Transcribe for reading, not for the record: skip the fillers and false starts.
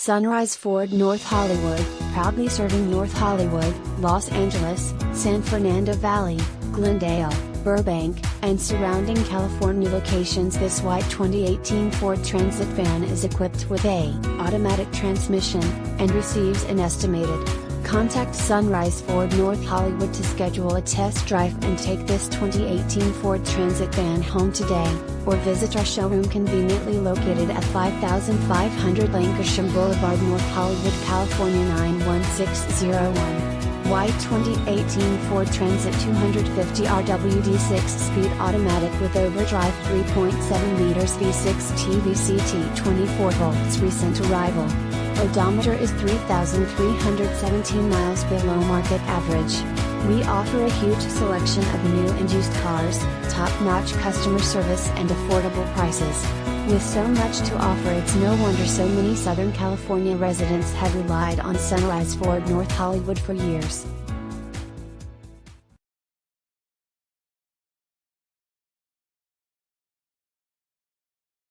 Sunrise Ford North Hollywood, proudly serving North Hollywood, Los Angeles, San Fernando Valley, Glendale, Burbank, and surrounding California locations. This white 2018 Ford Transit van is equipped with a automatic transmission, and receives an estimated. Contact Sunrise Ford North Hollywood to schedule a test drive and take this 2018 Ford Transit van home today, or visit our showroom conveniently located at 5500 Lankershim Blvd, North Hollywood, California 91601. White 2018 Ford Transit-250 RWD 6-speed automatic with Overdrive 3.7 liters V6 Ti-VCT 24 volts recent arrival. Odometer is 3,317 miles below market average. We offer a huge selection of new and used cars, top-notch customer service and affordable prices. With so much to offer, it's no wonder so many Southern California residents have relied on Sunrise Ford North Hollywood for years.